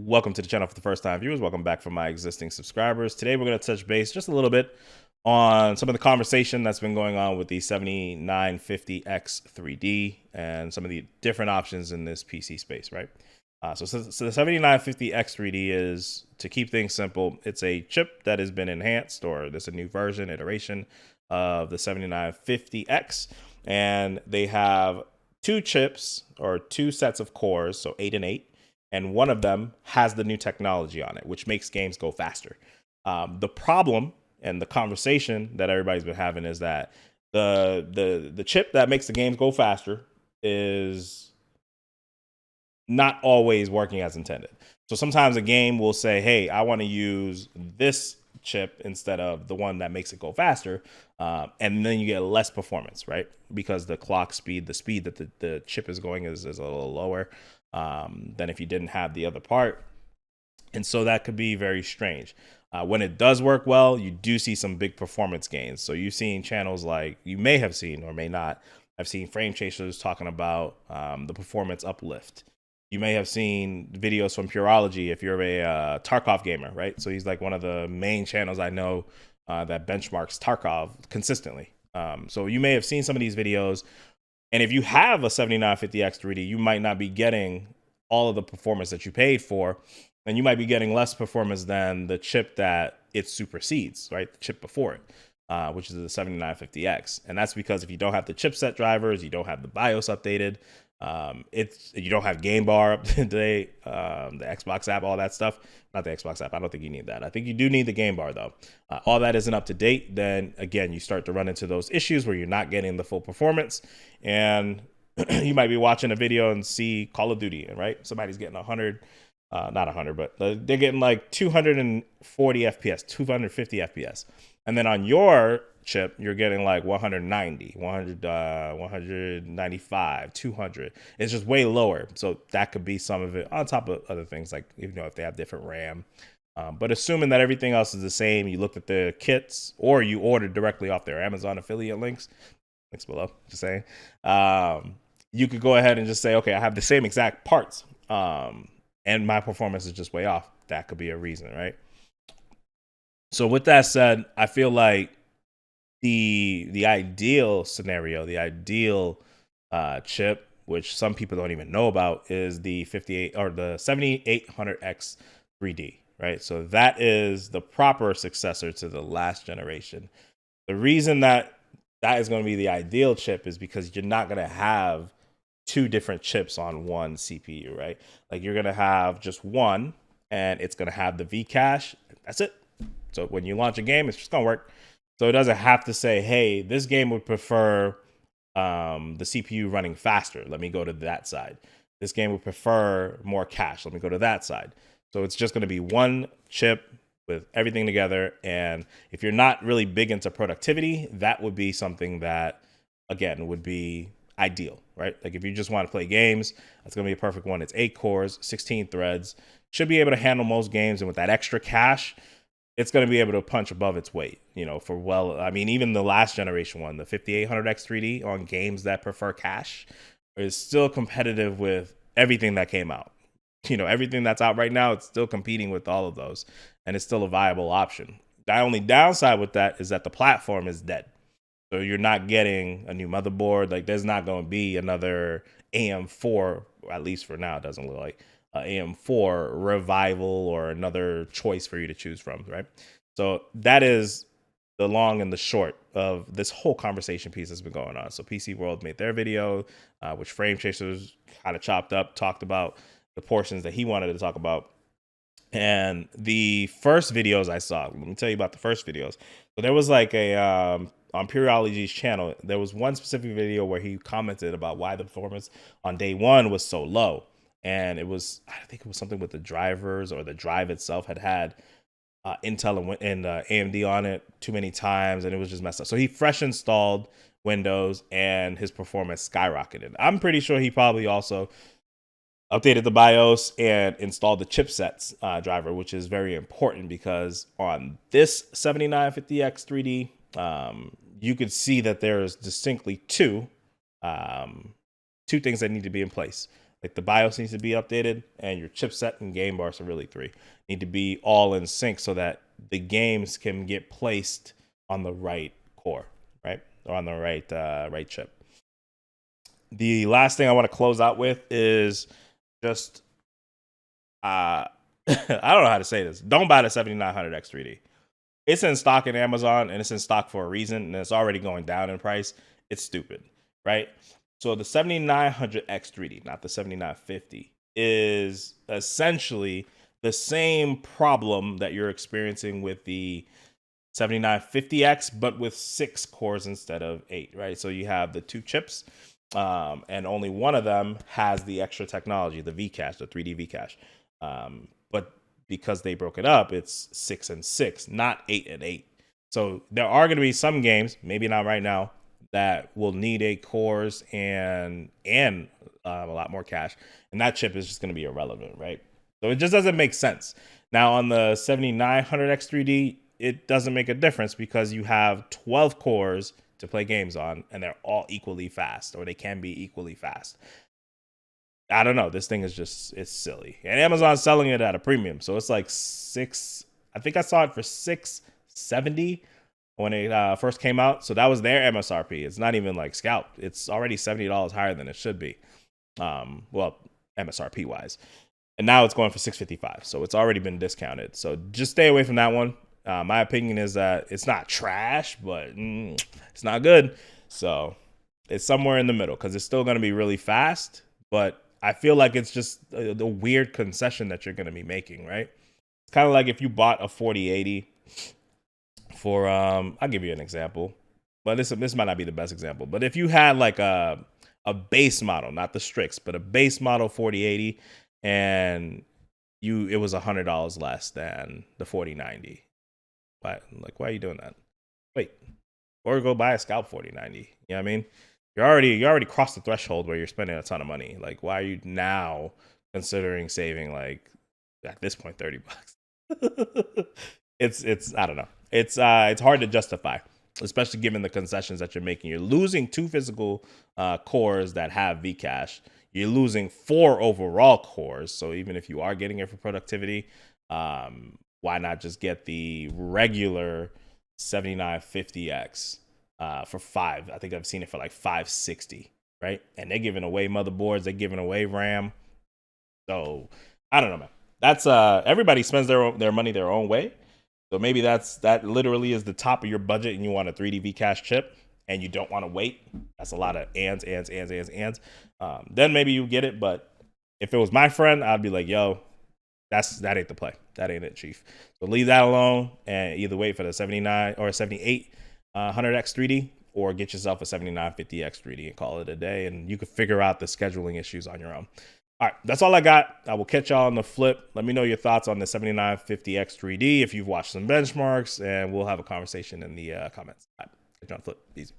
Welcome to the channel for the first time viewers. Welcome back for my existing subscribers. Today we're going to touch base just a little bit on some of the conversation that's been going on with the 7950X 3D and some of the different options in this PC space, right? So the 7950X 3D is, to keep things simple, it's a chip that has been enhanced, or there's a new version, iteration of the 7950X, and they have two chips or two sets of cores, so 8 and 8. And one of them has the new technology on it, which makes games go faster. The problem and the conversation that everybody's been having is that the chip that makes the games go faster is not always working as intended. So sometimes a game will say, hey, I want to use this chip instead of the one that makes it go faster. And then you get less performance, right? Because the clock speed, the speed that the chip is going is a little lower than if you didn't have the other part. And so that could be very strange. When it does work well, you do see some big performance gains. So you've seen channels like, you may have seen or may not, I've seen frame chasers talking about the performance uplift. You may have seen videos from Purology if you're a Tarkov gamer, right? So he's like one of the main channels I know that benchmarks Tarkov consistently. So you may have seen some of these videos. And if you have a 7950X 3D, you might not be getting all of the performance that you paid for, and you might be getting less performance than the chip that it supersedes, right? The chip before it, which is the 7950X. And that's because if you don't have the chipset drivers, you don't have the BIOS updated, you don't have Game Bar up to date, the Xbox app, all that stuff. Not the Xbox app. I don't think you need that. I think you do need the Game Bar though. All that isn't up to date. Then again, you start to run into those issues where you're not getting the full performance, and you might be watching a video and see Call of Duty, right? Somebody's getting 100, not 100, but they're getting like 240 FPS, 250 FPS. And then on your chip, you're getting like 190, 100, 195, 200. It's just way lower. So that could be some of it, on top of other things, like, you know, if they have different RAM. But assuming that everything else is the same, you looked at the kits, or you ordered directly off their Amazon affiliate links below, just saying, you could go ahead and just say, okay, I have the same exact parts, and my performance is just way off. That could be a reason, right? So with that said, I feel like the ideal scenario, the ideal chip, which some people don't even know about, is the 58 or the 7800X 3D, right? So that is the proper successor to the last generation. The reason that is going to be the ideal chip is because you're not going to have two different chips on one CPU, right? Like, you're going to have just one, and it's going to have the V-cache. That's it. So when you launch a game, it's just going to work. So it doesn't have to say, hey, this game would prefer the CPU running faster. Let me go to that side. This game would prefer more cache. Let me go to that side. So it's just going to be one chip with everything together. And if you're not really big into productivity, that would be something that, again, would be ideal, right? Like, if you just want to play games, that's going to be a perfect one. It's 8 cores, 16 threads, should be able to handle most games. And with that extra cache, it's going to be able to punch above its weight, you know, for, well, I mean, even the last generation one, the 5800X 3D, on games that prefer cache, is still competitive with everything that came out. You know, everything that's out right now, it's still competing with all of those, and it's still a viable option. The only downside with that is that the platform is dead. So you're not getting a new motherboard. Like, there's not going to be another AM4, at least for now, it doesn't look like. AM4 revival or another choice for you to choose from, right? So that is the long and the short of this whole conversation piece that's been going on. So PC World made their video, which Frame Chasers kind of chopped up, talked about the portions that he wanted to talk about. And the first videos I saw, let me tell you about the first videos. So there was like a, on Purology's channel, there was one specific video where he commented about why the performance on day one was so low. And it was, I think it was something with the drivers, or the drive itself had Intel and AMD on it too many times, and it was just messed up. So he fresh installed Windows, and his performance skyrocketed. I'm pretty sure he probably also updated the BIOS and installed the chipsets driver, which is very important, because on this 7950X 3D, you could see that there's distinctly two things that need to be in place. Like the BIOS needs to be updated, and your chipset and game bar, so really three, need to be all in sync so that the games can get placed on the right core, right, or on the right chip. The last thing I want to close out with is just I don't know how to say this. Don't buy the 7900X 3D. It's in stock in Amazon, and it's in stock for a reason, and it's already going down in price. It's stupid, right? So the 7900X 3D, not the 7950, is essentially the same problem that you're experiencing with the 7950X, but with 6 cores instead of 8, right? So you have the 2 chips, and only one of them has the extra technology, the V-cache, the 3D V-cache. But because they broke it up, it's 6 and 6, not 8 and 8. So there are going to be some games, maybe not right now, that will need 8 cores and a lot more cache, and that chip is just going to be irrelevant, right? So it just doesn't make sense. Now on the 7900X 3D, it doesn't make a difference because you have 12 cores to play games on, and they're all equally fast, or they can be equally fast. I don't know. This thing is just, it's silly. And Amazon's selling it at a premium. So it's like I think I saw it for $670 when it first came out. So that was their MSRP. It's not even like scalp. It's already $70 higher than it should be. Well, MSRP wise. And now it's going for $655. So it's already been discounted. So just stay away from that one. My opinion is that it's not trash, but it's not good. So it's somewhere in the middle because it's still going to be really fast. But I feel like it's just the weird concession that you're going to be making, right? It's kind of like if you bought a 4080 for, I'll give you an example, but this might not be the best example. But if you had like a base model, not the Strix, but a base model 4080, and it was $100 less than the 4090. Why are you doing that? Wait, or go buy a scalp 4090. You know what I mean? You already crossed the threshold where you're spending a ton of money. Like, why are you now considering saving, like, at this point, $30? It's I don't know. It's hard to justify, especially given the concessions that you're making. You're losing 2 physical cores that have Vcache. You're losing 4 overall cores. So even if you are getting it for productivity, why not just get the regular 7950X? For 5. I think I've seen it for like $560, right? And they're giving away motherboards, they're giving away RAM. So I don't know, man. That's everybody spends their money their own way. So maybe that literally is the top of your budget, and you want a 3D V-cache chip, and you don't want to wait. That's a lot of ands. Then maybe you get it. But if it was my friend, I'd be like, yo, that ain't the play. That ain't it, chief. So leave that alone and either wait for the 79 or 78. 100X 3D, or get yourself a 7950X 3D and call it a day, and you can figure out the scheduling issues on your own. All right, that's all I got. I will catch y'all on the flip. Let me know your thoughts on the 7950X 3D if you've watched some benchmarks, and we'll have a conversation in the comments. All right, catch you on the flip. Easy.